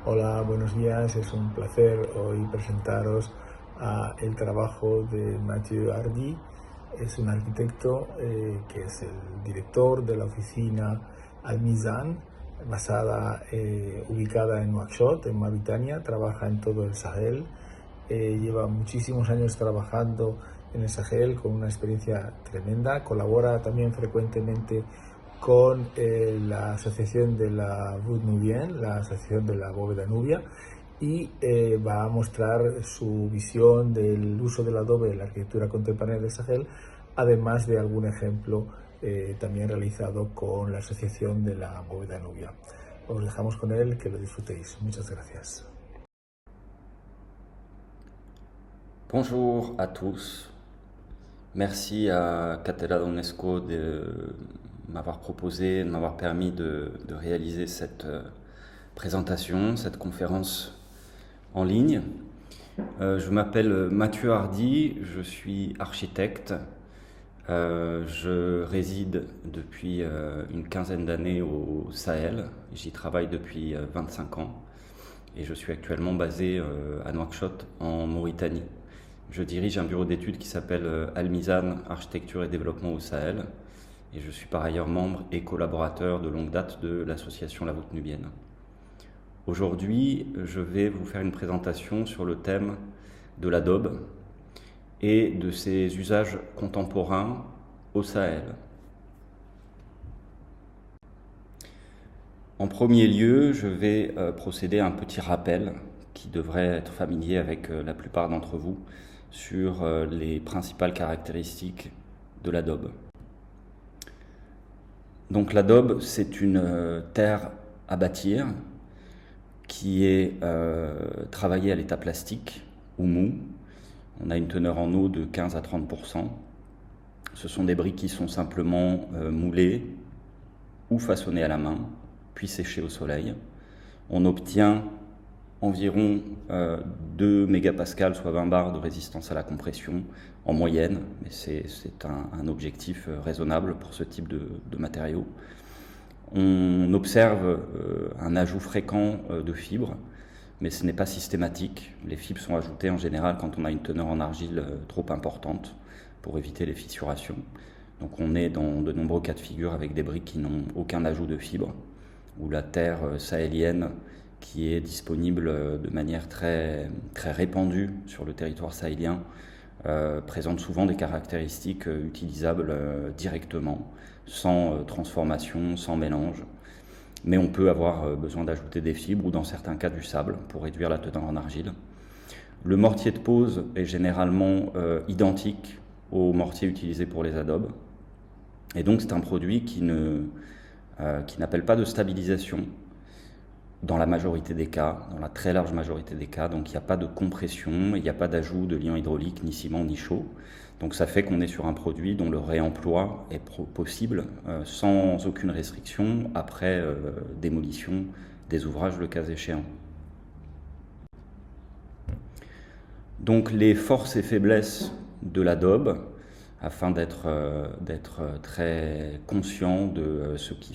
Hola, buenos días. Es un placer hoy presentaros el trabajo de Mathieu Hardy. Es un arquitecto que es el director de la oficina Al-Mizan, ubicada en Nouakchott, en Mauritania. Trabaja en todo el Sahel. Lleva muchísimos años trabajando en el Sahel con una experiencia tremenda. Colabora también frecuentemente con la Asociación de la Voûte Nubienne, la Asociación de la Bóveda Nubia, y va a mostrar su visión del uso del adobe en la arquitectura contemporánea del Sahel, además de algún ejemplo también realizado con la Asociación de la Bóveda Nubia. Os dejamos con él, que lo disfrutéis. Muchas gracias. Bonjour à tous. Merci à Catella d'Unesco de m'avoir proposé, de m'avoir permis de réaliser cette présentation, cette conférence en ligne. Je m'appelle Mathieu Hardy, je suis architecte. Je réside depuis une quinzaine d'années au Sahel. J'y travaille depuis 25 ans et je suis actuellement basé à Nouakchott en Mauritanie. Je dirige un bureau d'études qui s'appelle Al-Mizan, Architecture et Développement au Sahel. Et je suis par ailleurs membre et collaborateur de longue date de l'association La Voûte Nubienne. Aujourd'hui, je vais vous faire une présentation sur le thème de l'adobe et de ses usages contemporains au Sahel. En premier lieu, je vais procéder à un petit rappel qui devrait être familier avec la plupart d'entre vous sur les principales caractéristiques de l'adobe. Donc l'adobe, c'est une terre à bâtir qui est travaillée à l'état plastique ou mou. On a une teneur en eau de 15 à 30%. Ce sont des briques qui sont simplement moulées ou façonnées à la main, puis séchées au soleil. On obtient environ 2 mégapascals, soit 20 bars de résistance à la compression en moyenne, mais c'est un objectif raisonnable pour ce type de matériaux. On observe un ajout fréquent de fibres, mais ce n'est pas systématique. Les fibres sont ajoutées en général quand on a une teneur en argile trop importante pour éviter les fissurations. Donc on est dans de nombreux cas de figure avec des briques qui n'ont aucun ajout de fibres, où la terre sahélienne qui est disponible de manière très répandue sur le territoire sahélien, présente souvent des caractéristiques utilisables directement, sans transformation, sans mélange. Mais on peut avoir besoin d'ajouter des fibres ou dans certains cas du sable pour réduire la teneur en argile. Le mortier de pose est généralement identique au mortier utilisé pour les adobes. Et donc c'est un produit qui n'appelle pas de stabilisation dans la majorité des cas, dans la très large majorité des cas. Donc il n'y a pas de compression, il n'y a pas d'ajout de liant hydraulique, ni ciment, ni chaud. Donc ça fait qu'on est sur un produit dont le réemploi est possible sans aucune restriction après démolition des ouvrages le cas échéant. Donc les forces et faiblesses de l'adobe, afin d'être très conscient de ce qui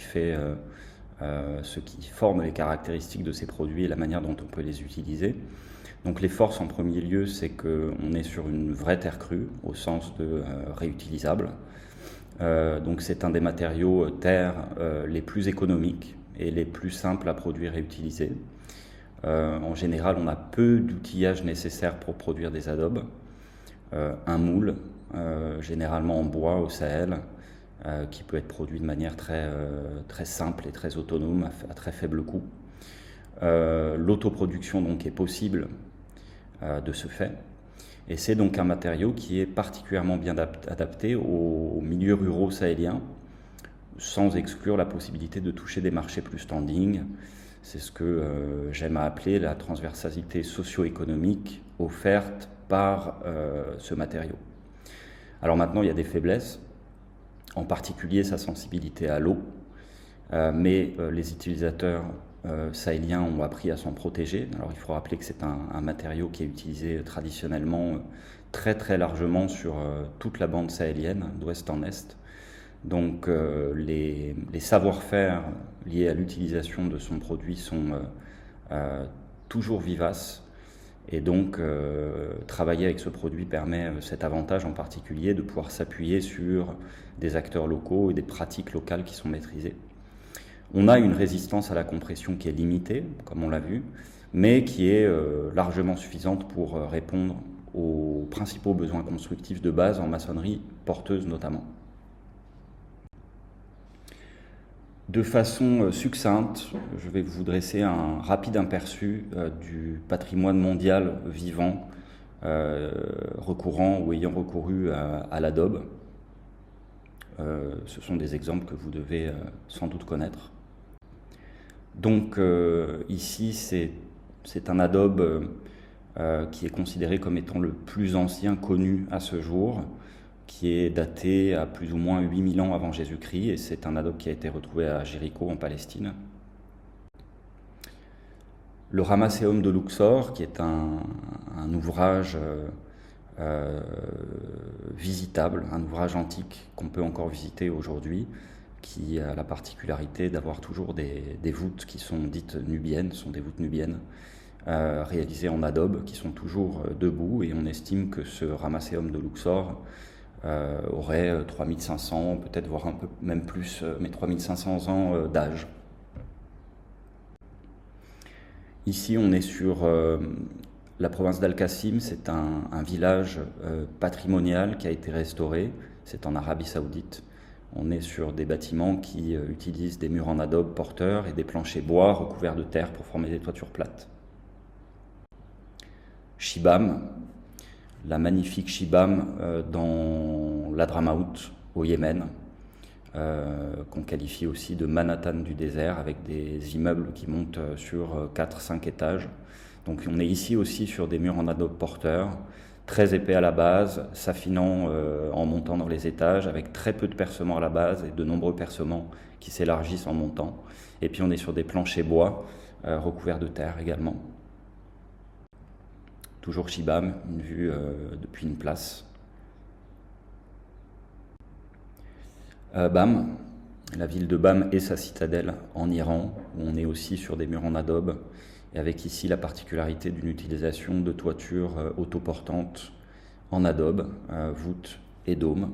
forme les caractéristiques de ces produits et la manière dont on peut les utiliser. Donc les forces en premier lieu, c'est qu'on est sur une vraie terre crue au sens de réutilisable. Donc c'est un des matériaux terre les plus économiques et les plus simples à produire et utiliser. En général, on a peu d'outillage nécessaire pour produire des adobes. Un moule, généralement en bois au Sahel, qui peut être produit de manière très simple et très autonome, à très faible coût. L'autoproduction donc est possible de ce fait. Et c'est donc un matériau qui est particulièrement bien adapté aux milieux ruraux sahéliens, sans exclure la possibilité de toucher des marchés plus standing. C'est ce que j'aime à appeler la transversalité socio-économique offerte par ce matériau. Alors maintenant, il y a des faiblesses, en particulier sa sensibilité à l'eau, mais les utilisateurs sahéliens ont appris à s'en protéger. Alors il faut rappeler que c'est un matériau qui est utilisé traditionnellement très largement sur toute la bande sahélienne, d'ouest en est. Donc les savoir-faire liés à l'utilisation de son produit sont toujours vivace. Et donc, travailler avec ce produit permet cet avantage en particulier de pouvoir s'appuyer sur des acteurs locaux et des pratiques locales qui sont maîtrisées. On a une résistance à la compression qui est limitée, comme on l'a vu, mais qui est largement suffisante pour répondre aux principaux besoins constructifs de base en maçonnerie porteuse notamment. De façon succincte, je vais vous dresser un rapide aperçu du patrimoine mondial vivant recourant ou ayant recouru à l'adobe. Ce sont des exemples que vous devez sans doute connaître. Donc ici, c'est un adobe qui est considéré comme étant le plus ancien connu à ce jour, qui est daté à plus ou moins 8000 ans avant Jésus-Christ, et c'est un adobe qui a été retrouvé à Jéricho en Palestine. Le Ramesséum de Luxor, qui est un ouvrage visitable, un ouvrage antique qu'on peut encore visiter aujourd'hui, qui a la particularité d'avoir toujours des voûtes qui sont dites nubiennes, sont des voûtes nubiennes, réalisées en adobe, qui sont toujours debout, et on estime que ce Ramesséum de Luxor aurait 3500, peut-être voire un peu même plus, mais 3500 ans d'âge. Ici, on est sur la province d'Al-Qassim, c'est un village patrimonial qui a été restauré, c'est en Arabie Saoudite. On est sur des bâtiments qui utilisent des murs en adobe porteurs et des planchers bois recouverts de terre pour former des toitures plates. Shibam, la magnifique Shibam dans l'Hadramaout au Yémen, qu'on qualifie aussi de Manhattan du désert, avec des immeubles qui montent sur 4-5 étages. Donc on est ici aussi sur des murs en adobe porteurs, très épais à la base, s'affinant en montant dans les étages, avec très peu de percements à la base et de nombreux percements qui s'élargissent en montant. Et puis on est sur des planchers bois recouverts de terre également. Toujours Shibam, une vue depuis une place. Bam, la ville de Bam et sa citadelle en Iran, où on est aussi sur des murs en adobe, et avec ici la particularité d'une utilisation de toitures autoportantes en adobe, voûtes et dômes.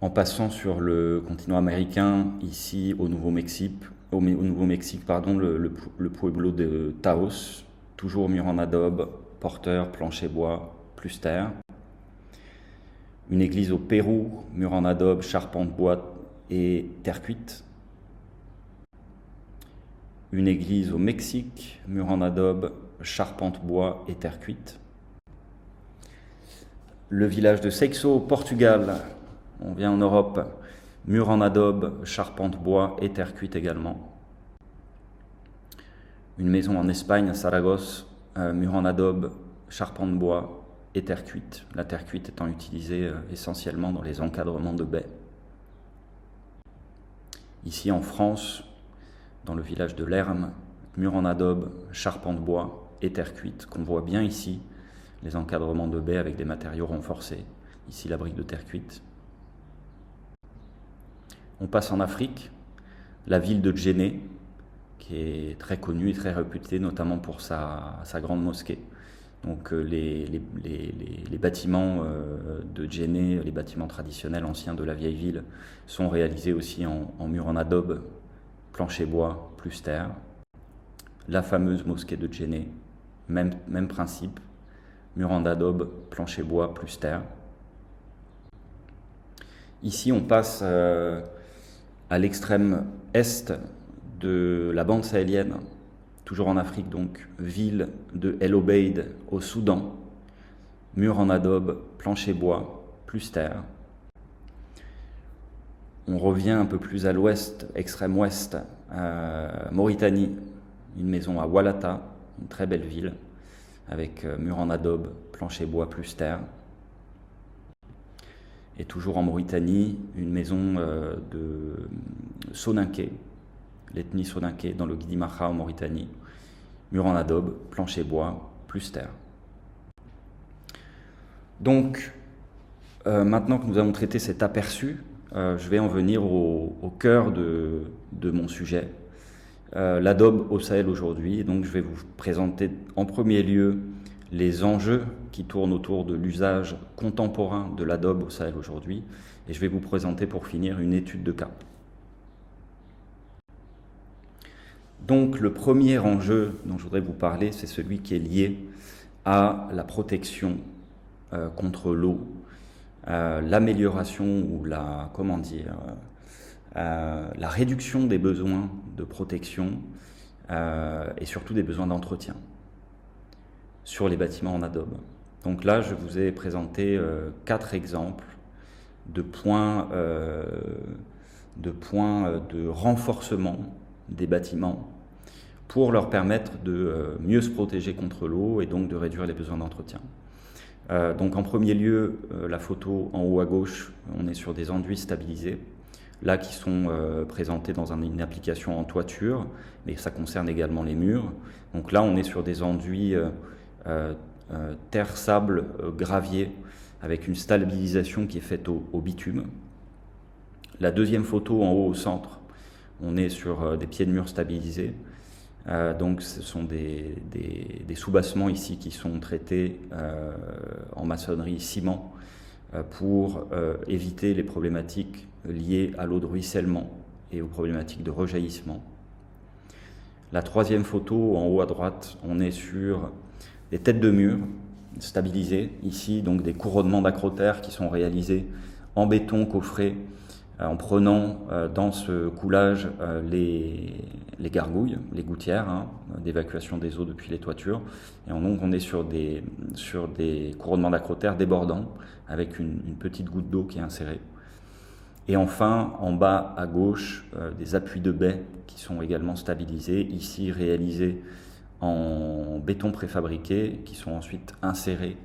En passant sur le continent américain, ici au Nouveau-Mexique, le pueblo de Taos, toujours mur en adobe, porteur, plancher bois, plus terre. Une église au Pérou, mur en adobe, charpente bois et terre cuite. Une église au Mexique, mur en adobe, charpente bois et terre cuite. Le village de Seixo au Portugal, on vient en Europe, mur en adobe, charpente bois et terre cuite également. Une maison en Espagne, à Saragosse, mur en adobe, charpente bois et terre cuite. La terre cuite étant utilisée essentiellement dans les encadrements de baies. Ici en France, dans le village de Lerme, mur en adobe, charpente bois et terre cuite, qu'on voit bien ici, les encadrements de baies avec des matériaux renforcés. Ici la brique de terre cuite. On passe en Afrique, la ville de Djenné, qui est très connue et très réputée, notamment pour sa grande mosquée. Donc les bâtiments de Djenné, les bâtiments traditionnels anciens de la vieille ville, sont réalisés aussi en murs en adobe, plancher bois plus terre. La fameuse mosquée de Djenné, même principe, mur en adobe, plancher bois plus terre. Ici on passe à l'extrême est de la bande sahélienne, toujours en Afrique donc, ville de El Obeid au Soudan, mur en adobe, plancher bois, plus terre. On revient un peu plus à l'ouest, extrême ouest, Mauritanie, une maison à Walata, une très belle ville, avec mur en adobe, plancher bois, plus terre. Et toujours en Mauritanie, une maison de Soninké, l'ethnie Soninké dans le Guidimacha en Mauritanie, mur en adobe, plancher bois, plus terre. Donc, maintenant que nous avons traité cet aperçu, je vais en venir au cœur de mon sujet, l'adobe au Sahel aujourd'hui. Donc je vais vous présenter en premier lieu les enjeux qui tournent autour de l'usage contemporain de l'adobe au Sahel aujourd'hui. Et je vais vous présenter pour finir une étude de cas. Donc le premier enjeu dont je voudrais vous parler, c'est celui qui est lié à la protection contre l'eau, l'amélioration ou la réduction des besoins de protection et surtout des besoins d'entretien sur les bâtiments en adobe. Donc là, je vous ai présenté 4 exemples de points de renforcement des bâtiments pour leur permettre de mieux se protéger contre l'eau et donc de réduire les besoins d'entretien. Donc en premier lieu, la photo en haut à gauche, on est sur des enduits stabilisés, là qui sont présentés dans une application en toiture, mais ça concerne également les murs. Donc là, on est sur des enduits terre, sable, gravier, avec une stabilisation qui est faite au bitume. La deuxième photo en haut au centre, on est sur des pieds de mur stabilisés. Donc ce sont des soubassements ici qui sont traités en maçonnerie ciment pour éviter les problématiques liées à l'eau de ruissellement et aux problématiques de rejaillissement. La troisième photo en haut à droite, on est sur des têtes de mur stabilisées, ici donc des couronnements d'acrotères qui sont réalisés en béton coffré en prenant dans ce coulage les gargouilles, les gouttières d'évacuation des eaux depuis les toitures. Et donc on est sur des couronnements d'acrotères débordants avec une petite goutte d'eau qui est insérée. Et enfin, en bas à gauche, des appuis de baies qui sont également stabilisés, ici réalisés en béton préfabriqué, qui sont ensuite insérés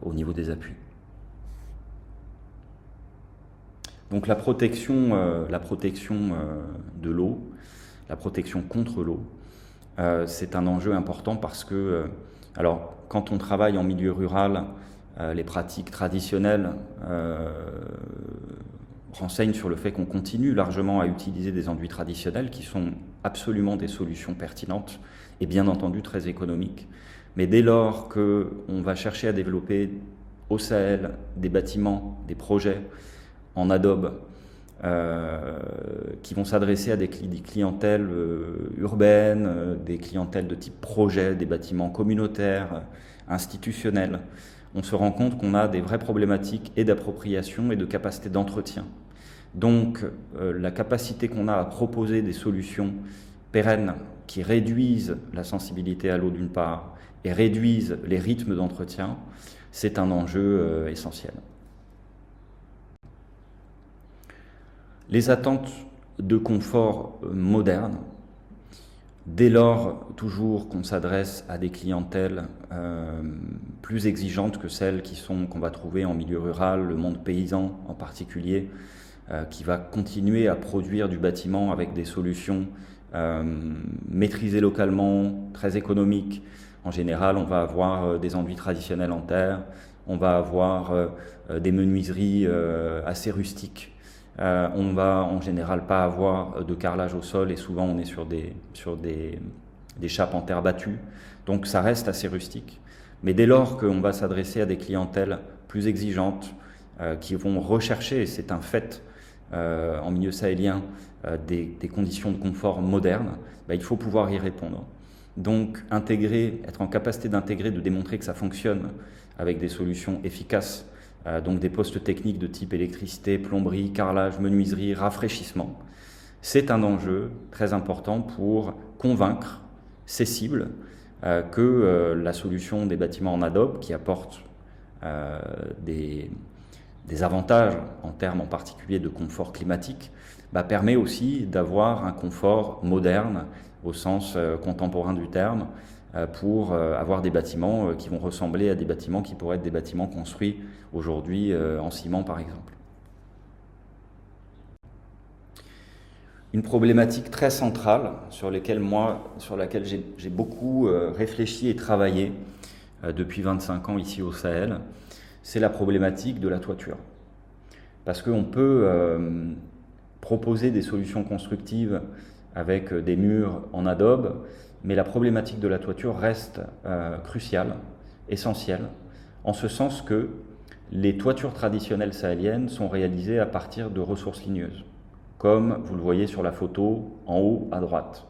au niveau des appuis. Donc la protection de l'eau, la protection contre l'eau, c'est un enjeu important parce que, alors quand on travaille en milieu rural, les pratiques traditionnelles renseignent sur le fait qu'on continue largement à utiliser des enduits traditionnels qui sont absolument des solutions pertinentes et bien entendu très économiques. Mais dès lors qu'on va chercher à développer au Sahel des bâtiments, des projets en adobe qui vont s'adresser à des clientèles urbaines, des clientèles de type projet, des bâtiments communautaires, institutionnels, on se rend compte qu'on a des vraies problématiques et d'appropriation et de capacité d'entretien. Donc la capacité qu'on a à proposer des solutions pérennes qui réduisent la sensibilité à l'eau d'une part et réduisent les rythmes d'entretien, c'est un enjeu essentiel. Les attentes de confort moderne, dès lors toujours qu'on s'adresse à des clientèles plus exigeantes que celles qu'on va trouver en milieu rural, le monde paysan en particulier, qui va continuer à produire du bâtiment avec des solutions maîtrisées localement, très économiques. En général, on va avoir des enduits traditionnels en terre, on va avoir des menuiseries assez rustiques. On va en général pas avoir de carrelage au sol et souvent on est sur des chapes en terre battue, donc ça reste assez rustique. Mais dès lors qu'on va s'adresser à des clientèles plus exigeantes qui vont rechercher, et c'est un fait en milieu sahélien, des conditions de confort modernes, il faut pouvoir y répondre. Donc être en capacité d'intégrer, de démontrer que ça fonctionne avec des solutions efficaces, donc des postes techniques de type électricité, plomberie, carrelage, menuiserie, rafraîchissement. C'est un enjeu très important pour convaincre ces cibles que la solution des bâtiments en adobe, qui apporte des avantages en termes en particulier de confort climatique, permet aussi d'avoir un confort moderne au sens contemporain du terme, pour avoir des bâtiments qui vont ressembler à des bâtiments qui pourraient être des bâtiments construits aujourd'hui en ciment par exemple. Une problématique très centrale sur laquelle j'ai beaucoup réfléchi et travaillé depuis 25 ans ici au Sahel, c'est la problématique de la toiture. Parce qu'on peut proposer des solutions constructives avec des murs en adobe, mais la problématique de la toiture reste cruciale, essentielle, en ce sens que les toitures traditionnelles sahéliennes sont réalisées à partir de ressources ligneuses, comme vous le voyez sur la photo en haut à droite.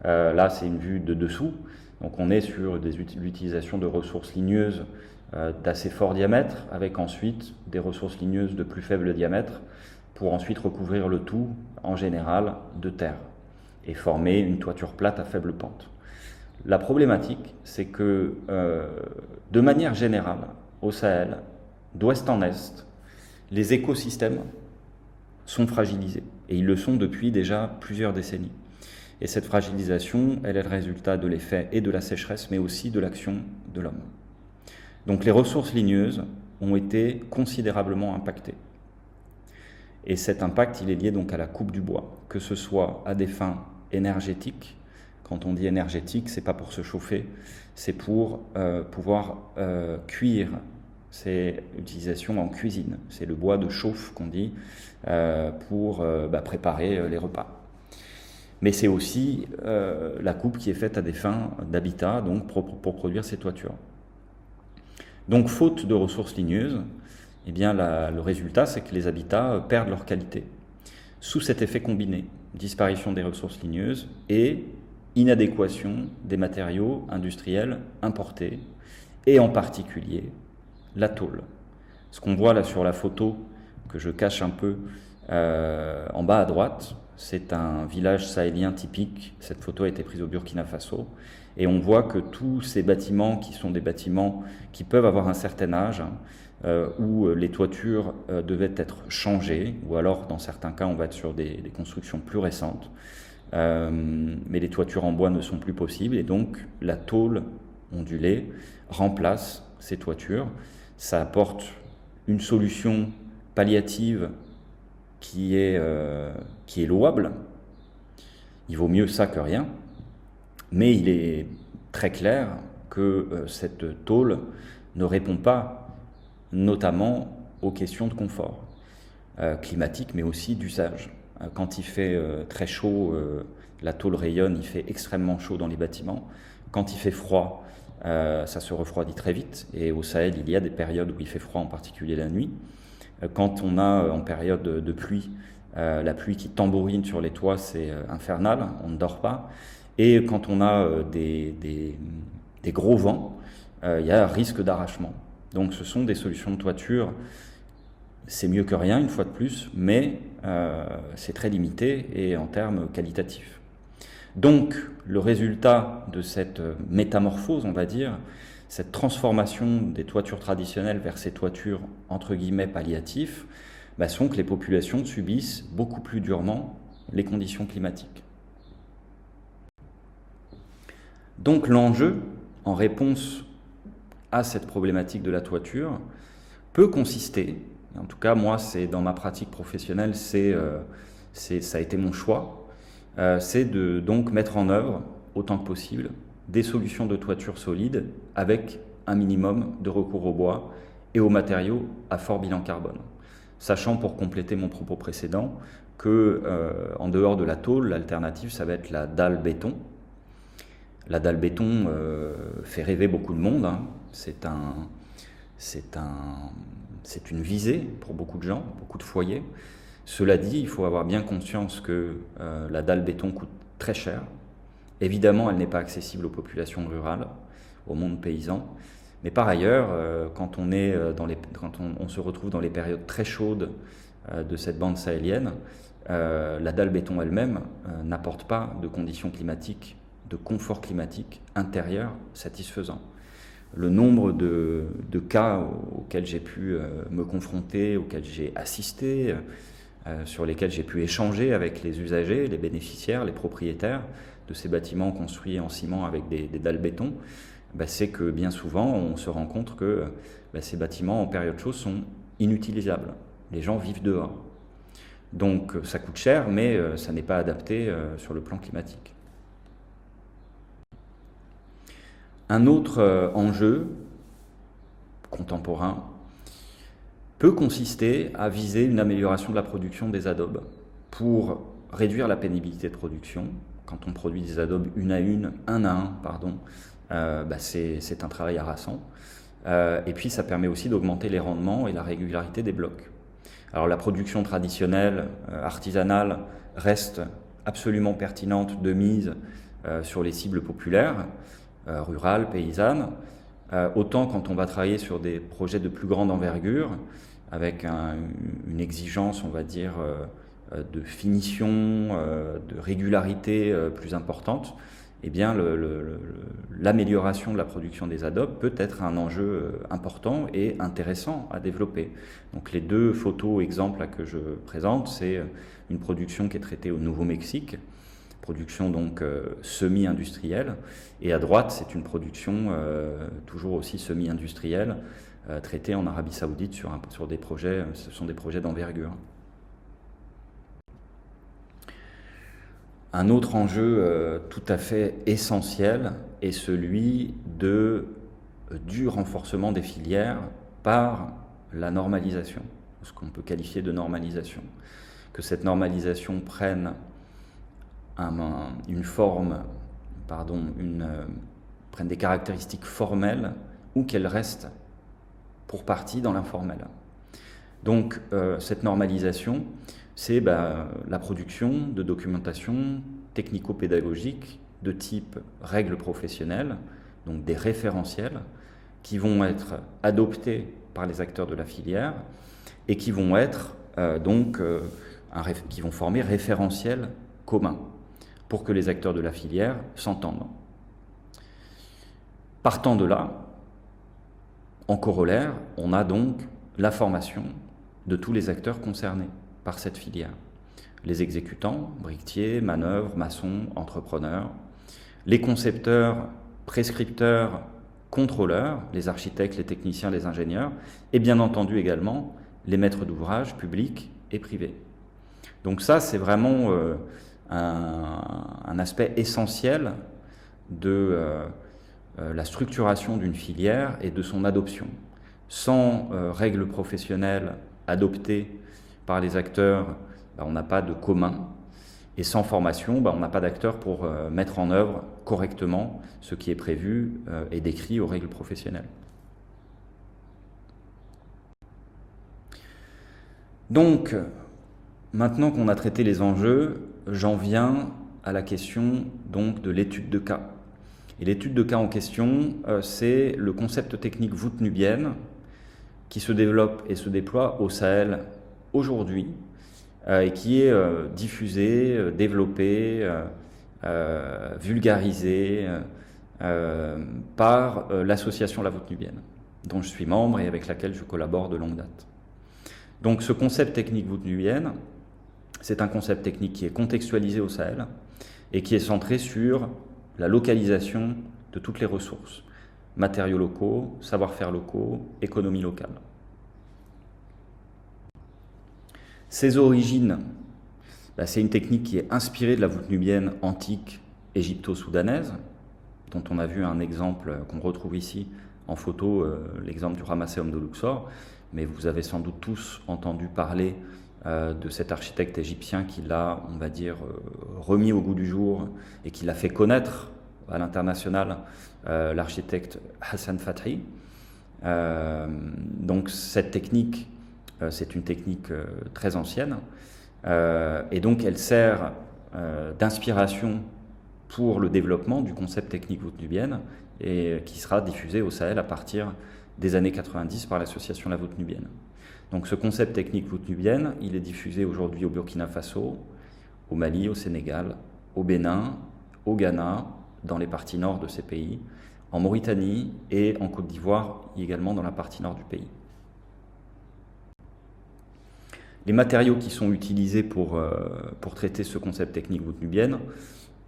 Là, c'est une vue de dessous, donc on est sur l'utilisation de ressources ligneuses d'assez fort diamètre, avec ensuite des ressources ligneuses de plus faible diamètre, pour ensuite recouvrir le tout, en général, de terre, et former une toiture plate à faible pente. La problématique, c'est que, de manière générale, au Sahel, d'ouest en est, les écosystèmes sont fragilisés, et ils le sont depuis déjà plusieurs décennies. Et cette fragilisation, elle est le résultat de l'effet et de la sécheresse, mais aussi de l'action de l'homme. Donc les ressources ligneuses ont été considérablement impactées. Et cet impact, il est lié donc à la coupe du bois, que ce soit à des fins énergétiques. Quand on dit énergétique, c'est pas pour se chauffer, c'est pour pouvoir cuire. C'est l'utilisation en cuisine. C'est le bois de chauffe qu'on dit pour préparer les repas. Mais c'est aussi la coupe qui est faite à des fins d'habitat, donc pour produire ces toitures. Donc, faute de ressources ligneuses, eh bien, le résultat, c'est que les habitats perdent leur qualité. Sous cet effet combiné, disparition des ressources ligneuses et inadéquation des matériaux industriels importés, et en particulier la tôle. Ce qu'on voit là sur la photo, que je cache un peu en bas à droite, c'est un village sahélien typique. Cette photo a été prise au Burkina Faso. Et on voit que tous ces bâtiments, qui sont des bâtiments qui peuvent avoir un certain âge, où les toitures devaient être changées, ou alors dans certains cas on va être sur des constructions plus récentes, mais les toitures en bois ne sont plus possibles, et donc la tôle ondulée remplace ces toitures. Ça apporte une solution palliative qui est louable. Il vaut mieux ça que rien, mais il est très clair que cette tôle ne répond pas notamment aux questions de confort climatique, mais aussi d'usage. Quand il fait très chaud, la tôle rayonne, il fait extrêmement chaud dans les bâtiments. Quand il fait froid, ça se refroidit très vite, et au Sahel, il y a des périodes où il fait froid, en particulier la nuit. Quand on a en période de pluie, la pluie qui tambourine sur les toits, c'est infernal, on ne dort pas. Et quand on a des gros vents, il y a un risque d'arrachement. Donc ce sont des solutions de toiture, c'est mieux que rien une fois de plus, mais c'est très limité et en termes qualitatifs. Donc le résultat de cette métamorphose, on va dire, cette transformation des toitures traditionnelles vers ces toitures entre guillemets palliatives, sont que les populations subissent beaucoup plus durement les conditions climatiques. Donc l'enjeu, en réponse à cette problématique de la toiture, peut consister, en tout cas moi c'est dans ma pratique professionnelle, ça a été mon choix, c'est de donc mettre en œuvre autant que possible des solutions de toiture solides avec un minimum de recours au bois et aux matériaux à fort bilan carbone. Sachant, pour compléter mon propos précédent, que en dehors de la tôle, l'alternative ça va être la dalle béton. La dalle béton fait rêver beaucoup de monde, hein. C'est une visée pour beaucoup de gens, beaucoup de foyers. Cela dit, il faut avoir bien conscience que la dalle béton coûte très cher. Évidemment, elle n'est pas accessible aux populations rurales, au monde paysan. Mais par ailleurs, quand on se retrouve dans les périodes très chaudes de cette bande sahélienne, la dalle béton elle-même n'apporte pas de conditions climatiques, de confort climatique intérieur satisfaisant. Le nombre de cas auxquels j'ai pu me confronter, auxquels j'ai assisté, sur lesquels j'ai pu échanger avec les usagers, les bénéficiaires, les propriétaires de ces bâtiments construits en ciment avec des dalles béton, c'est que bien souvent on se rend compte que ces bâtiments en période chaude sont inutilisables. Les gens vivent dehors. Donc ça coûte cher, mais ça n'est pas adapté sur le plan climatique. Un autre enjeu contemporain peut consister à viser une amélioration de la production des adobes pour réduire la pénibilité de production. Quand on produit des adobes un à un, c'est un travail harassant. Et puis ça permet aussi d'augmenter les rendements et la régularité des blocs. Alors la production traditionnelle, artisanale, reste absolument pertinente de mise sur les cibles populaires, rurales, paysannes. Autant quand on va travailler sur des projets de plus grande envergure, avec une exigence, on va dire, de finition, de régularité plus importante, eh bien l'amélioration de la production des adobes peut être un enjeu important et intéressant à développer. Donc les deux photos exemples que je présente, c'est une production qui est traitée au Nouveau-Mexique, production donc semi-industrielle, et à droite c'est une production toujours aussi semi-industrielle, traitée en Arabie Saoudite sur des projets, ce sont des projets d'envergure. Un autre enjeu tout à fait essentiel est celui du renforcement des filières par la normalisation, ce qu'on peut qualifier de normalisation. Que cette normalisation prenne prenne des caractéristiques formelles ou qu'elle reste pour partie dans l'informel. Donc cette normalisation, c'est la production de documentation technico-pédagogique de type règles professionnelles, donc des référentiels, qui vont être adoptés par les acteurs de la filière et qui vont être qui vont former référentiels communs pour que les acteurs de la filière s'entendent. Partant de là, en corollaire, on a donc la formation de tous les acteurs concernés par cette filière. Les exécutants, briquetiers, manœuvres, maçons, entrepreneurs, les concepteurs, prescripteurs, contrôleurs, les architectes, les techniciens, les ingénieurs, et bien entendu également les maîtres d'ouvrage publics et privés. Donc ça, c'est vraiment un aspect essentiel de la structuration d'une filière et de son adoption. Sans règles professionnelles adoptées par les acteurs, on n'a pas de commun. Et sans formation, on n'a pas d'acteurs pour mettre en œuvre correctement ce qui est prévu et décrit aux règles professionnelles. Donc, maintenant qu'on a traité les enjeux, j'en viens à la question donc, de l'étude de cas. Et l'étude de cas en question, c'est le concept technique voûte nubienne qui se développe et se déploie au Sahel aujourd'hui et qui est diffusé, développé, vulgarisé par l'association La Voûte Nubienne, dont je suis membre et avec laquelle je collabore de longue date. Donc ce concept technique voûte nubienne, c'est un concept technique qui est contextualisé au Sahel et qui est centré sur la localisation de toutes les ressources, matériaux locaux, savoir-faire locaux, économie locale. Ses origines, c'est une technique qui est inspirée de la voûte nubienne antique égypto-soudanaise, dont on a vu un exemple qu'on retrouve ici en photo, l'exemple du Ramesséum de Luxor, mais vous avez sans doute tous entendu parler de cet architecte égyptien qui l'a, on va dire, remis au goût du jour et qui l'a fait connaître à l'international, l'architecte Hassan Fathi. Donc cette technique, c'est une technique très ancienne et donc elle sert d'inspiration pour le développement du concept technique voûte nubienne et qui sera diffusé au Sahel à partir des années 90 par l'association La Voûte Nubienne. Donc ce concept technique voûte nubienne, il est diffusé aujourd'hui au Burkina Faso, au Mali, au Sénégal, au Bénin, au Ghana, dans les parties nord de ces pays, en Mauritanie et en Côte d'Ivoire, également dans la partie nord du pays. Les matériaux qui sont utilisés pour traiter ce concept technique voûte nubienne,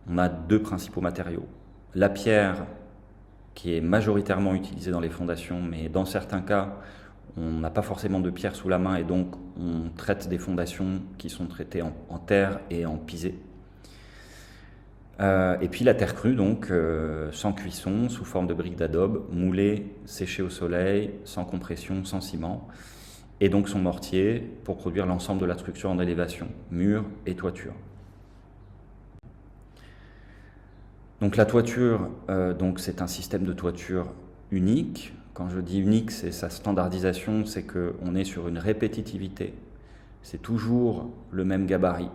on a deux principaux matériaux. La pierre, qui est majoritairement utilisée dans les fondations, mais dans certains cas, on n'a pas forcément de pierre sous la main et donc on traite des fondations qui sont traitées en terre et en pisé. Et puis la terre crue, donc sans cuisson, sous forme de briques d'adobe, moulées, séchées au soleil, sans compression, sans ciment. et donc son mortier pour produire l'ensemble de la structure en élévation, murs et toiture. Donc la toiture, c'est un système de toiture unique. Quand je dis unique, c'est sa standardisation, c'est qu'on est sur une répétitivité. C'est toujours le même gabarit,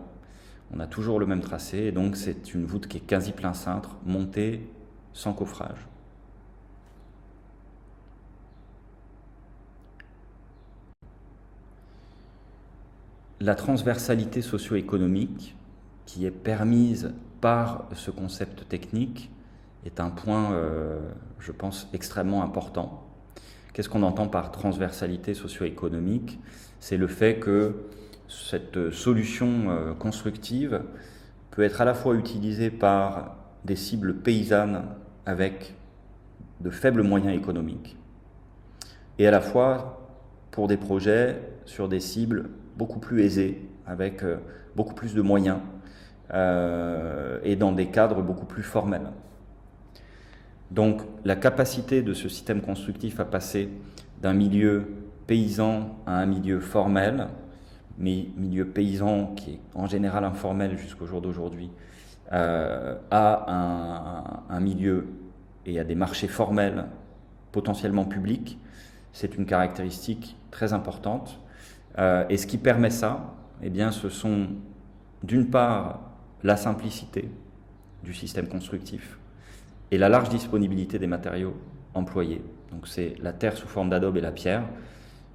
on a toujours le même tracé, et donc c'est une voûte qui est quasi plein cintre, montée sans coffrage. La transversalité socio-économique qui est permise par ce concept technique est un point, je pense, extrêmement important. Qu'est-ce qu'on entend par transversalité socio-économique? C'est le fait que cette solution constructive peut être à la fois utilisée par des cibles paysannes avec de faibles moyens économiques et à la fois pour des projets sur des cibles beaucoup plus aisées, avec beaucoup plus de moyens et dans des cadres beaucoup plus formels. Donc la capacité de ce système constructif à passer d'un milieu paysan à un milieu formel, mais milieu paysan qui est en général informel jusqu'au jour d'aujourd'hui, à un milieu et à des marchés formels potentiellement publics, c'est une caractéristique très importante. Et ce qui permet ça, eh bien, ce sont d'une part la simplicité du système constructif et la large disponibilité des matériaux employés. Donc c'est la terre sous forme d'adobe et la pierre.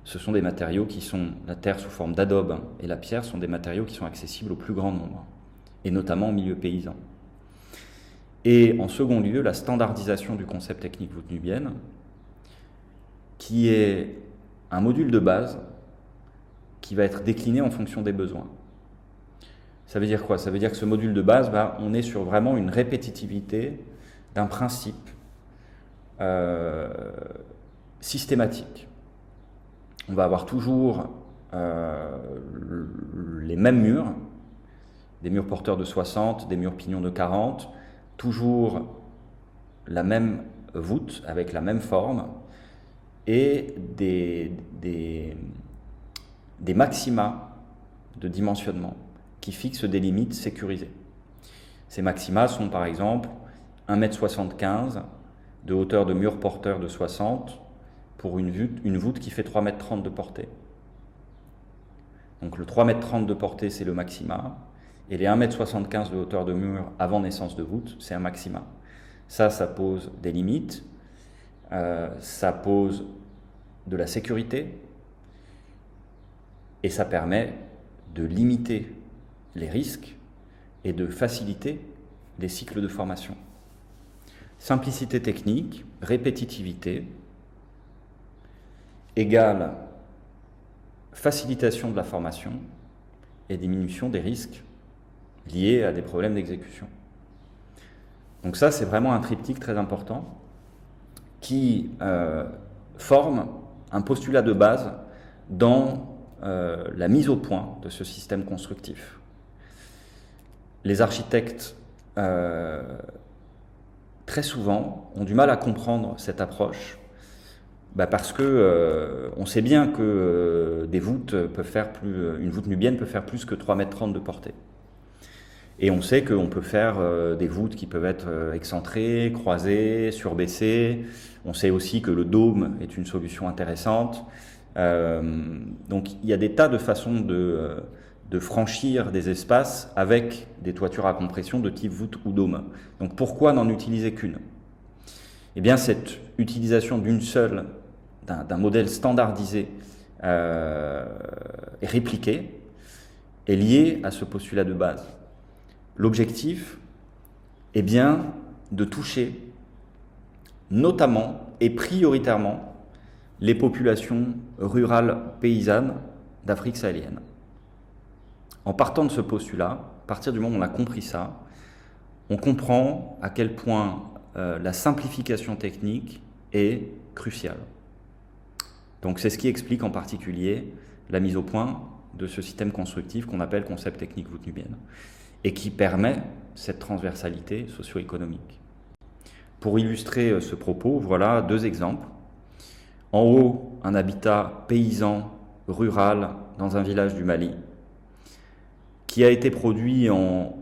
Ce sont des matériaux qui sont, la terre sous forme d'adobe et la pierre sont des matériaux qui sont accessibles au plus grand nombre, et notamment au milieu paysan. Et en second lieu, la standardisation du concept technique voûte nubienne, qui est un module de base qui va être décliné en fonction des besoins. Ça veut dire quoi? Ça veut dire que ce module de base, on est sur vraiment une répétitivité d'un principe systématique. On va avoir toujours les mêmes murs, des murs porteurs de 60, des murs pignons de 40, toujours la même voûte avec la même forme et des maxima de dimensionnement qui fixent des limites sécurisées. Ces maxima sont par exemple 1,75 m de hauteur de mur porteur de 60 pour une voûte qui fait 3,30 m de portée. Donc le 3,30 m de portée, c'est le maxima, et les 1,75 m de hauteur de mur avant naissance de voûte, c'est un maxima. Ça pose des limites, ça pose de la sécurité, et ça permet de limiter les risques et de faciliter les cycles de formation. Simplicité technique, répétitivité, égale facilitation de la formation et diminution des risques liés à des problèmes d'exécution. Donc ça, c'est vraiment un triptyque très important qui forme un postulat de base dans la mise au point de ce système constructif. Les architectes, très souvent, ont du mal à comprendre cette approche parce que on sait bien que des voûtes peuvent faire une voûte nubienne peut faire plus que 3,30 m de portée. Et on sait qu'on peut faire des voûtes qui peuvent être excentrées, croisées, surbaissées. On sait aussi que le dôme est une solution intéressante. Donc il y a des tas de façons de franchir des espaces avec des toitures à compression de type voûte ou dôme. Donc pourquoi n'en utiliser qu'une? Eh bien cette utilisation d'un modèle standardisé et répliqué est liée à ce postulat de base. L'objectif est bien de toucher notamment et prioritairement les populations rurales paysannes d'Afrique sahélienne. En partant de ce postulat, à partir du moment où on a compris ça, on comprend à quel point la simplification technique est cruciale. Donc c'est ce qui explique en particulier la mise au point de ce système constructif qu'on appelle concept technique voûte nubienne et qui permet cette transversalité socio-économique. Pour illustrer ce propos, voilà deux exemples. En haut, un habitat paysan rural dans un village du Mali, qui a été produit en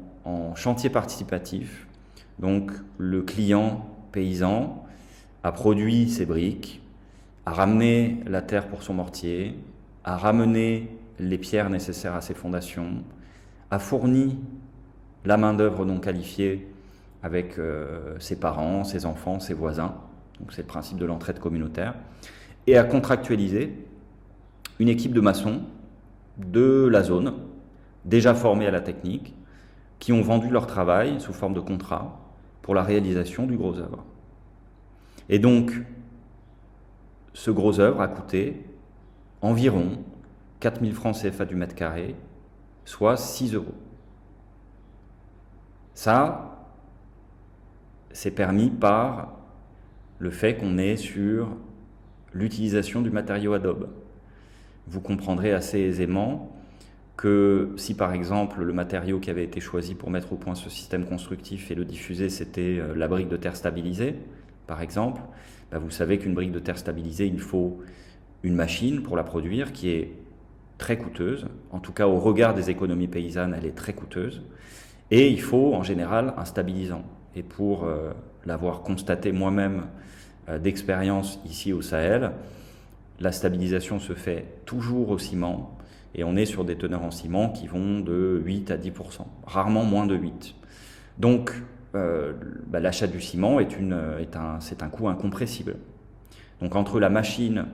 chantier participatif. Donc le client paysan a produit ses briques, a ramené la terre pour son mortier, a ramené les pierres nécessaires à ses fondations, a fourni la main-d'œuvre non qualifiée avec ses parents, ses enfants, ses voisins. Donc c'est le principe de l'entraide communautaire. Et a contractualisé une équipe de maçons de la zone, déjà formés à la technique, qui ont vendu leur travail sous forme de contrat pour la réalisation du gros œuvre. Et donc, ce gros œuvre a coûté environ 4 000 francs CFA du mètre carré, soit 6 €. Ça, c'est permis par le fait qu'on est sur l'utilisation du matériau adobe. Vous comprendrez assez aisément que si par exemple le matériau qui avait été choisi pour mettre au point ce système constructif et le diffuser, c'était la brique de terre stabilisée, par exemple, vous savez qu'une brique de terre stabilisée, il faut une machine pour la produire qui est très coûteuse, en tout cas au regard des économies paysannes, elle est très coûteuse, et il faut en général un stabilisant. Et pour l'avoir constaté moi-même d'expérience ici au Sahel, la stabilisation se fait toujours au ciment, et on est sur des teneurs en ciment qui vont de 8 à 10%, rarement moins de 8. Donc l'achat du ciment c'est un coût incompressible. Donc entre la machine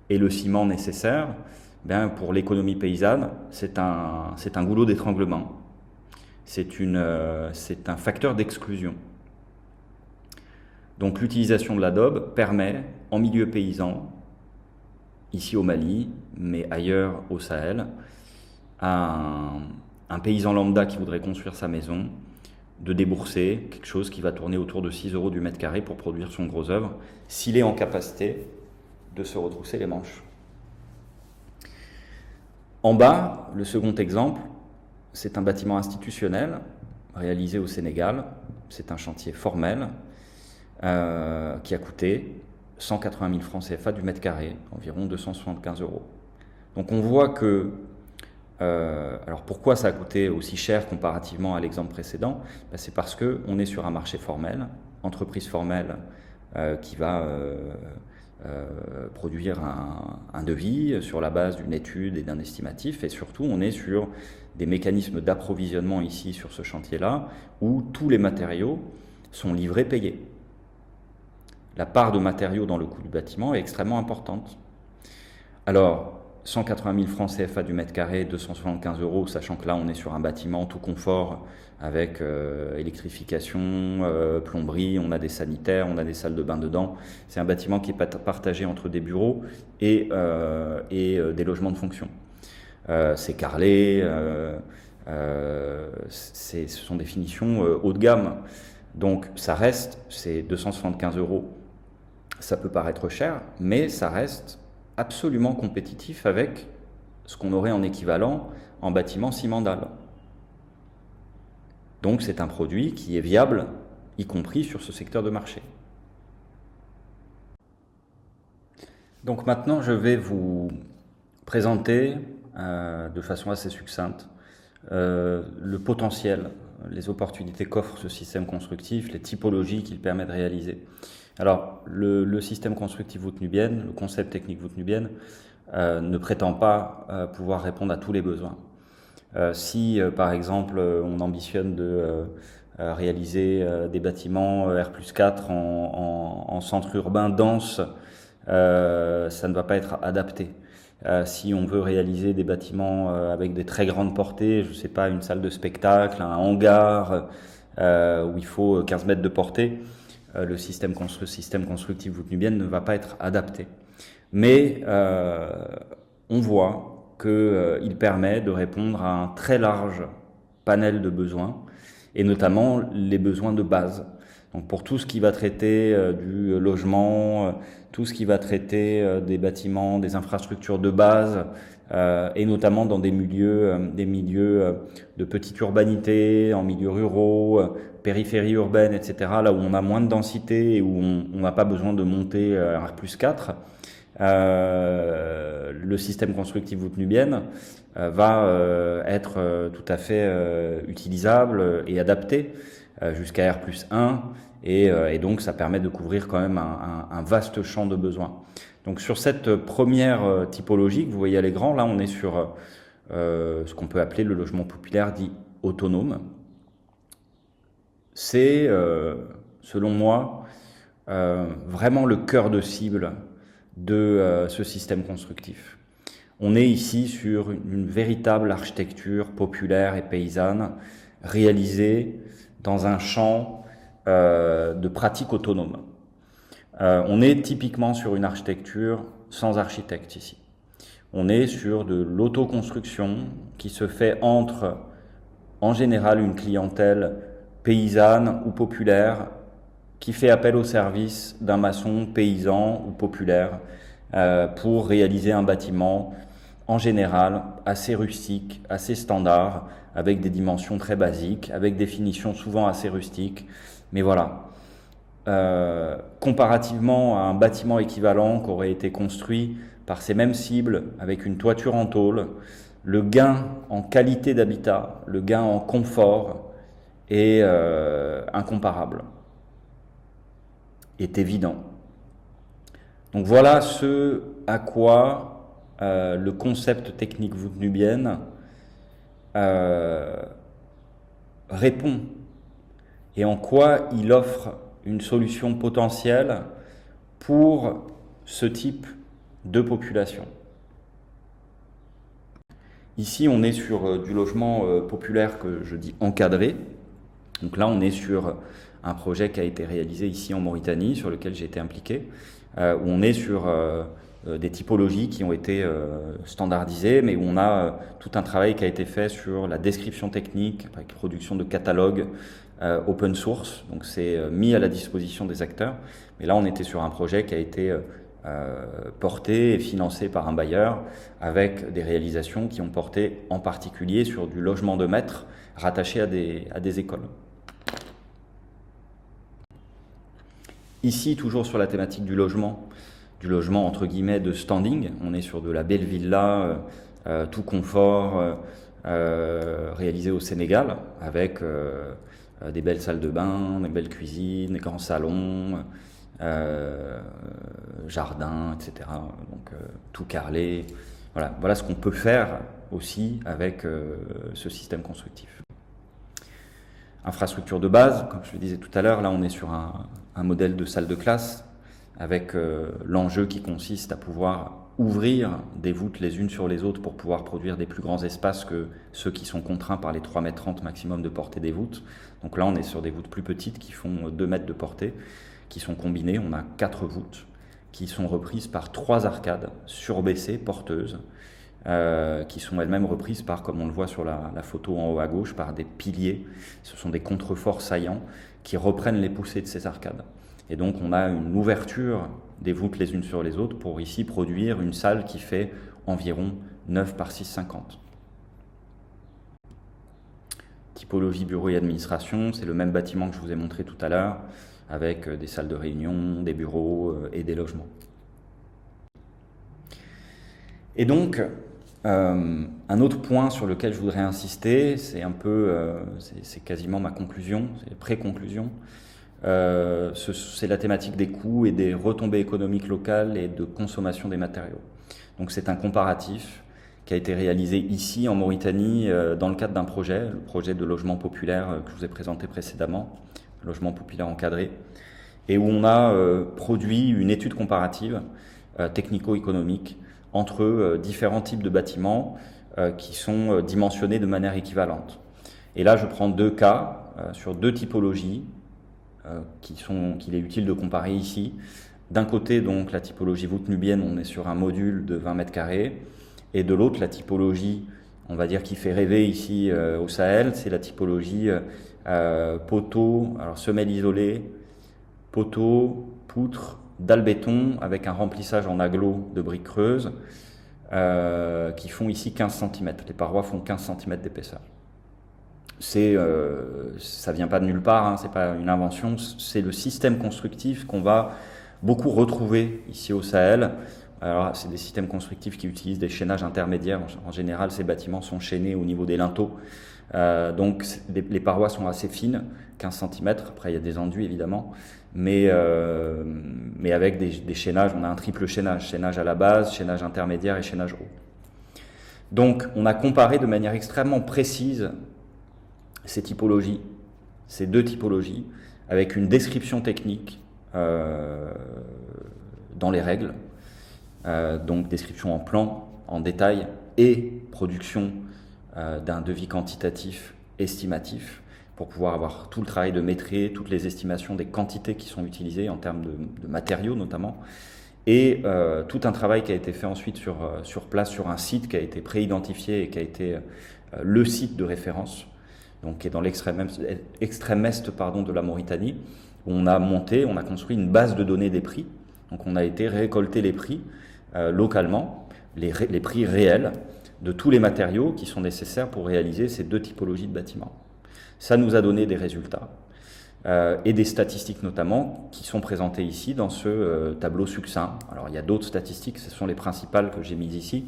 et le ciment nécessaire, pour l'économie paysanne, c'est un goulot d'étranglement. C'est un facteur d'exclusion. Donc l'utilisation de l'adobe permet, en milieu paysan, ici au Mali, mais ailleurs au Sahel, à un paysan lambda qui voudrait construire sa maison, de débourser quelque chose qui va tourner autour de 6 € du mètre carré pour produire son gros œuvre, s'il est en capacité de se retrousser les manches. En bas, le second exemple, c'est un bâtiment institutionnel réalisé au Sénégal. C'est un chantier formel qui a coûté 180 000 francs CFA du mètre carré, environ 275 €. Donc on voit que, alors pourquoi ça a coûté aussi cher comparativement à l'exemple précédent? C'est parce qu'on est sur un marché formel, entreprise formelle qui va produire un devis sur la base d'une étude et d'un estimatif, et surtout on est sur des mécanismes d'approvisionnement ici sur ce chantier-là, où tous les matériaux sont livrés, payés. La part de matériaux dans le coût du bâtiment est extrêmement importante. Alors, 180 000 francs CFA du mètre carré, 275 €, sachant que là on est sur un bâtiment tout confort avec électrification, plomberie, on a des sanitaires, on a des salles de bain dedans. C'est un bâtiment qui est partagé entre des bureaux et des logements de fonction. C'est carrelé, ce sont des finitions haut de gamme. Donc ça reste, c'est 275 €, ça peut paraître cher, mais ça reste absolument compétitif avec ce qu'on aurait en équivalent en bâtiment cimandal. Donc c'est un produit qui est viable, y compris sur ce secteur de marché. Donc maintenant je vais vous présenter de façon assez succincte le potentiel, les opportunités qu'offre ce système constructif, les typologies qu'il permet de réaliser. Alors, le système constructif Wootnubienne, le concept technique Wootnubienne, ne prétend pas pouvoir répondre à tous les besoins. Si, par exemple, on ambitionne de réaliser des bâtiments R+4 en centre urbain dense, ça ne va pas être adapté. Si on veut réaliser des bâtiments avec des très grandes portées, je ne sais pas, une salle de spectacle, un hangar où il faut 15 mètres de portée, le système constructif Wootnubienne ne va pas être adapté. Mais on voit qu'il permet de répondre à un très large panel de besoins, et notamment les besoins de base. Donc pour tout ce qui va traiter du logement, tout ce qui va traiter des bâtiments, des infrastructures de base, et notamment dans des milieux de petite urbanité, en milieux ruraux, périphéries urbaines, etc., là où on a moins de densité et où on n'a pas besoin de monter un R+4, le système constructif voûte nubienne va être tout à fait utilisable et adapté jusqu'à R+1 et donc ça permet de couvrir quand même un vaste champ de besoins. Donc sur cette première typologie que vous voyez à l'écran, là on est sur ce qu'on peut appeler le logement populaire dit autonome. C'est, selon moi, vraiment le cœur de cible de ce système constructif. On est ici sur une véritable architecture populaire et paysanne réalisée dans un champ de pratique autonome. On est typiquement sur une architecture sans architecte ici. On est sur de l'autoconstruction qui se fait entre, en général, une clientèle paysanne ou populaire qui fait appel au service d'un maçon paysan ou populaire pour réaliser un bâtiment en général assez rustique, assez standard, avec des dimensions très basiques, avec des finitions souvent assez rustiques. Mais voilà, comparativement à un bâtiment équivalent qui aurait été construit par ces mêmes cibles, avec une toiture en tôle, le gain en qualité d'habitat, le gain en confort est incomparable, est évident. Donc voilà ce à quoi le concept technique voûte nubienne répond et en quoi il offre une solution potentielle pour ce type de population. Ici, on est sur du logement populaire que je dis encadré. Donc là, on est sur un projet qui a été réalisé ici en Mauritanie, sur lequel j'ai été impliqué, où on est sur des typologies qui ont été standardisées, mais où on a tout un travail qui a été fait sur la description technique, avec production de catalogues open source, donc c'est mis à la disposition des acteurs. Mais là, on était sur un projet qui a été porté et financé par un bailleur, avec des réalisations qui ont porté en particulier sur du logement de maître rattaché à des écoles. Ici, toujours sur la thématique du logement entre guillemets de standing, on est sur de la belle villa, tout confort, réalisé au Sénégal, avec des belles salles de bain, des belles cuisines, des grands salons, jardin, etc. Donc tout carrelé. Voilà ce qu'on peut faire aussi avec ce système constructif. Infrastructure de base, comme je le disais tout à l'heure, là on est sur un modèle de salle de classe avec l'enjeu qui consiste à pouvoir ouvrir des voûtes les unes sur les autres pour pouvoir produire des plus grands espaces que ceux qui sont contraints par les 3,30 m maximum de portée des voûtes. Donc là on est sur des voûtes plus petites qui font 2 mètres de portée, qui sont combinées. On a 4 voûtes qui sont reprises par 3 arcades surbaissées, porteuses, qui sont elles-mêmes reprises par, comme on le voit sur la photo en haut à gauche, par des piliers. Ce sont des contreforts saillants qui reprennent les poussées de ces arcades. Et donc on a une ouverture des voûtes les unes sur les autres pour ici produire une salle qui fait environ 9 par 6,50. Typologie bureau et administration, c'est le même bâtiment que je vous ai montré tout à l'heure, avec des salles de réunion, des bureaux et des logements. Et donc, un autre point sur lequel je voudrais insister, c'est un peu, c'est quasiment ma conclusion, c'est pré-conclusion, c'est la thématique des coûts et des retombées économiques locales et de consommation des matériaux. Donc c'est un comparatif qui a été réalisé ici en Mauritanie dans le cadre d'un projet, le projet de logement populaire que je vous ai présenté précédemment, logement populaire encadré, et où on a produit une étude comparative technico-économique entre différents types de bâtiments qui sont dimensionnés de manière équivalente. Et là, je prends 2 cas sur 2 typologies qu'il est utile de comparer ici. D'un côté, donc, la typologie voûte nubienne, on est sur un module de 20 mètres carrés, et de l'autre, la typologie, on va dire, qui fait rêver ici au Sahel, c'est la typologie poteau, alors semelle isolée, poteau, poutre, dalle béton, avec un remplissage en aglo de briques creuses, qui font ici 15 cm. Les parois font 15 cm d'épaisseur. Ça vient pas de nulle part, hein, c'est pas une invention, c'est le système constructif qu'on va beaucoup retrouver ici au Sahel. Alors, c'est des systèmes constructifs qui utilisent des chaînages intermédiaires. En général, ces bâtiments sont chaînés au niveau des linteaux. Donc, les parois sont assez fines, 15 cm. Après, il y a des enduits, évidemment. Mais avec des chaînages, on a un triple chaînage. Chaînage à la base, chaînage intermédiaire et chaînage haut. Donc, on a comparé de manière extrêmement précise ces typologies, ces deux typologies, avec une description technique dans les règles. Donc description en plan, en détail, et production d'un devis quantitatif estimatif pour pouvoir avoir tout le travail de maîtrise, toutes les estimations des quantités qui sont utilisées en termes de matériaux notamment, et tout un travail qui a été fait ensuite sur place, sur un site qui a été pré-identifié et qui a été le site de référence, donc qui est dans l'extrême est de la Mauritanie, où on a construit une base de données des prix. Donc on a été récolter les prix localement, les prix réels de tous les matériaux qui sont nécessaires pour réaliser ces deux typologies de bâtiments. Ça nous a donné des résultats et des statistiques notamment qui sont présentées ici dans ce tableau succinct. Alors il y a d'autres statistiques, ce sont les principales que j'ai mises ici.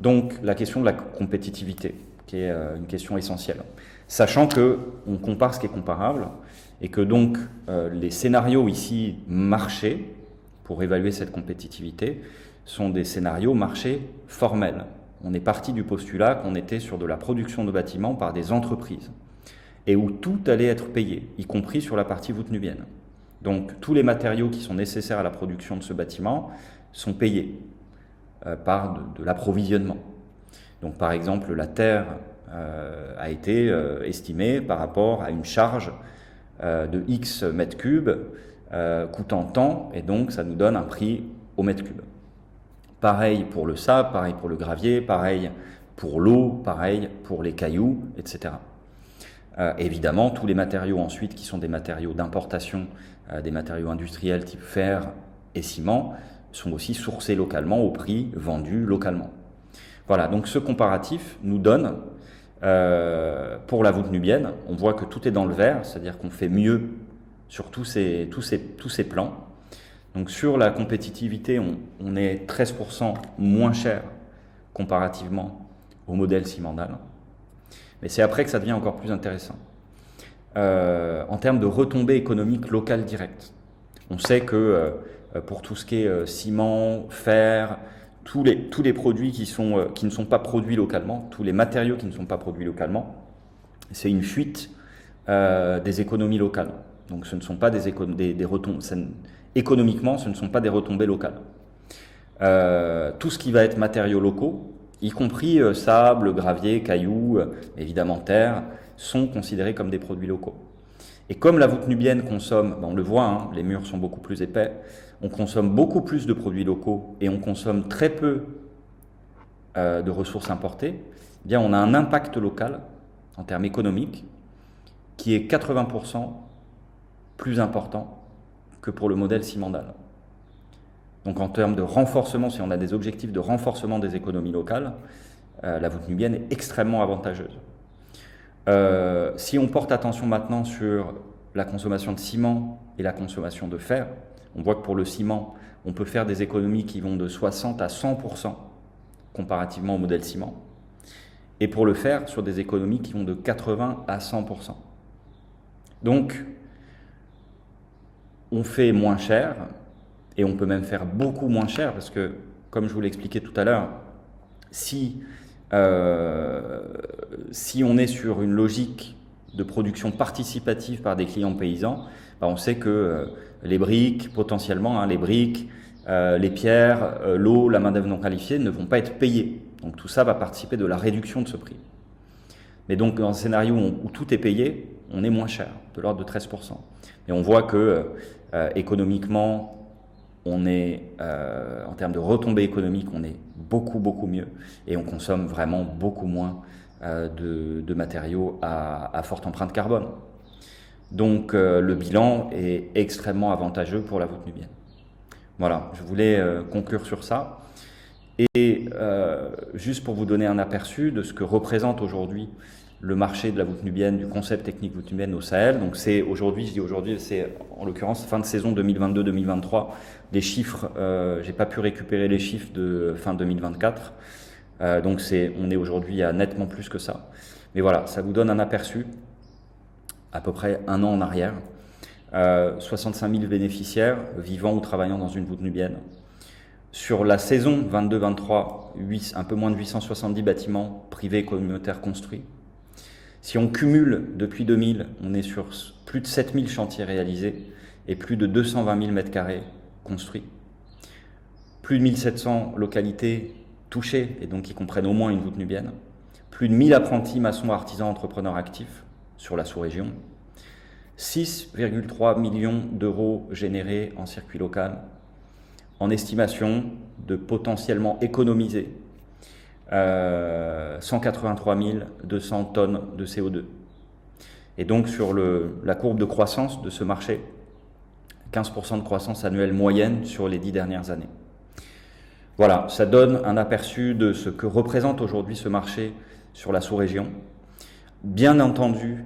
Donc la question de la compétitivité, qui est une question essentielle. Sachant qu'on compare ce qui est comparable et que donc les scénarios ici marché pour évaluer cette compétitivité sont des scénarios marché formels. On est parti du postulat qu'on était sur de la production de bâtiments par des entreprises et où tout allait être payé, y compris sur la partie voûte nubienne. Donc tous les matériaux qui sont nécessaires à la production de ce bâtiment sont payés par de l'approvisionnement. Donc par exemple, la terre a été estimée par rapport à une charge de X mètres cubes coûtant tant, et donc ça nous donne un prix au mètre cube. Pareil pour le sable, pareil pour le gravier, pareil pour l'eau, pareil pour les cailloux, etc. Évidemment, tous les matériaux ensuite qui sont des matériaux d'importation, des matériaux industriels type fer et ciment, sont aussi sourcés localement au prix vendu localement. Voilà, donc ce comparatif nous donne, pour la voûte nubienne, on voit que tout est dans le vert, c'est-à-dire qu'on fait mieux sur tous ces plans. Donc sur la compétitivité, on est 13% moins cher comparativement au modèle Simandal. Mais c'est après que ça devient encore plus intéressant. En termes de retombées économiques locales directes, on sait que pour tout ce qui est ciment, fer, tous les produits qui ne sont pas produits localement, tous les matériaux qui ne sont pas produits localement, c'est une fuite des économies locales. Donc ce ne sont pas des retombées, économiquement, ce ne sont pas des retombées locales. Tout ce qui va être matériaux locaux, y compris sable, gravier, cailloux, évidemment terre, sont considérés comme des produits locaux. Et comme la voûte nubienne consomme, on le voit, hein, les murs sont beaucoup plus épais, on consomme beaucoup plus de produits locaux et on consomme très peu de ressources importées, eh bien on a un impact local en termes économiques qui est 80% plus important que pour le modèle Simandal. Donc en termes de renforcement, si on a des objectifs de renforcement des économies locales, la voûte nubienne est extrêmement avantageuse. Si on porte attention maintenant sur la consommation de ciment et la consommation de fer, on voit que pour le ciment, on peut faire des économies qui vont de 60 à 100% comparativement au modèle ciment. Et pour le fer, sur des économies qui vont de 80 à 100%. Donc, on fait moins cher, et on peut même faire beaucoup moins cher, parce que, comme je vous l'expliquais tout à l'heure, si on est sur une logique de production participative par des clients paysans, on sait que les briques, potentiellement, les briques, les pierres, l'eau, la main-d'œuvre non qualifiée ne vont pas être payées. Donc tout ça va participer de la réduction de ce prix. Mais donc dans un scénario où tout est payé, on est moins cher, de l'ordre de 13%. Et on voit que économiquement, on est, en termes de retombées économiques, on est beaucoup mieux et on consomme vraiment beaucoup moins de matériaux à forte empreinte carbone. Donc le bilan est extrêmement avantageux pour la voûte nubienne. Voilà, je voulais conclure sur ça. Et juste pour vous donner un aperçu de ce que représente aujourd'hui le marché de la voûte nubienne, du concept technique voûte nubienne au Sahel. Donc c'est aujourd'hui, je dis aujourd'hui, c'est en l'occurrence fin de saison 2022-2023. Les chiffres, j'ai pas pu récupérer les chiffres de fin 2024. Donc on est aujourd'hui à nettement plus que ça. Mais voilà, ça vous donne un aperçu, à peu près un an en arrière. 65 000 bénéficiaires vivant ou travaillant dans une voûte nubienne. Sur la saison 22-23, un peu moins de 870 bâtiments privés et communautaires construits. Si on cumule depuis 2000, on est sur plus de 7000 chantiers réalisés et plus de 220 000 mètres carrés construits. Plus de 1700 localités touchées et donc qui comprennent au moins une voûte nubienne. Plus de 1000 apprentis, maçons, artisans, entrepreneurs actifs sur la sous-région. 6,3 millions d'euros générés en circuit local, en estimation de potentiellement économiser 183 200 tonnes de CO2. Et donc sur la courbe de croissance de ce marché, 15% de croissance annuelle moyenne sur les 10 dernières années. Voilà, ça donne un aperçu de ce que représente aujourd'hui ce marché sur la sous-région. Bien entendu,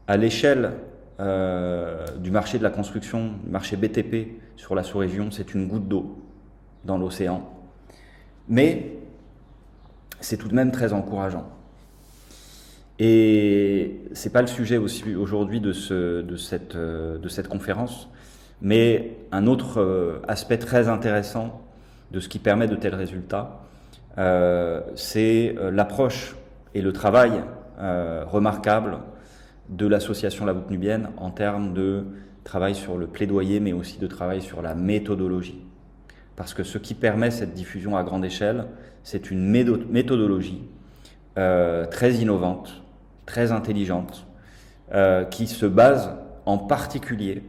à l'échelle du marché de la construction, du marché BTP sur la sous-région, c'est une goutte d'eau dans l'océan. Mais c'est tout de même très encourageant. Et c'est pas le sujet aussi aujourd'hui de cette conférence, mais un autre aspect très intéressant de ce qui permet de tels résultats, c'est l'approche et le travail remarquable de l'association La Voûte Nubienne en termes de travail sur le plaidoyer, mais aussi de travail sur la méthodologie. Parce que ce qui permet cette diffusion à grande échelle, c'est une méthodologie très innovante, très intelligente, qui se base en particulier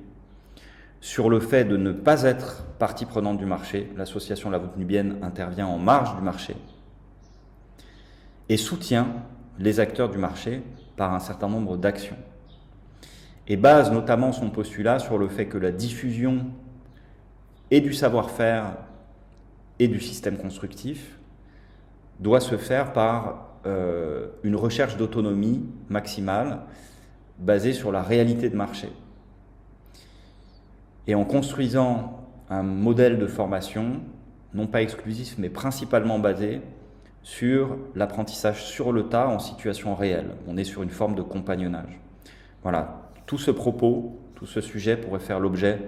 sur le fait de ne pas être partie prenante du marché. L'association La Voûte Nubienne intervient en marge du marché et soutient les acteurs du marché par un certain nombre d'actions. Et base notamment son postulat sur le fait que la diffusion et du savoir-faire et du système constructif doit se faire par une recherche d'autonomie maximale basée sur la réalité de marché. Et en construisant un modèle de formation, non pas exclusif, mais principalement basé sur l'apprentissage sur le tas en situation réelle. On est sur une forme de compagnonnage. Voilà, tout ce propos, tout ce sujet pourrait faire l'objet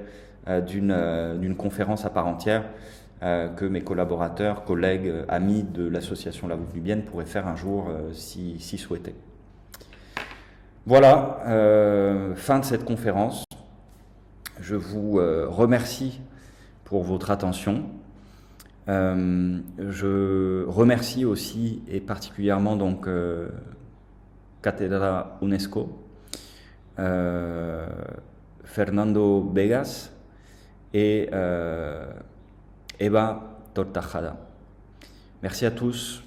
d'une conférence à part entière que mes collaborateurs, collègues, amis de l'association La Voûte Nubienne pourraient faire un jour si souhaités. Voilà, fin de cette conférence. Je vous remercie pour votre attention. Je remercie aussi et particulièrement donc Cátedra UNESCO, Fernando Vegas et Eva Tortajada. Merci à tous.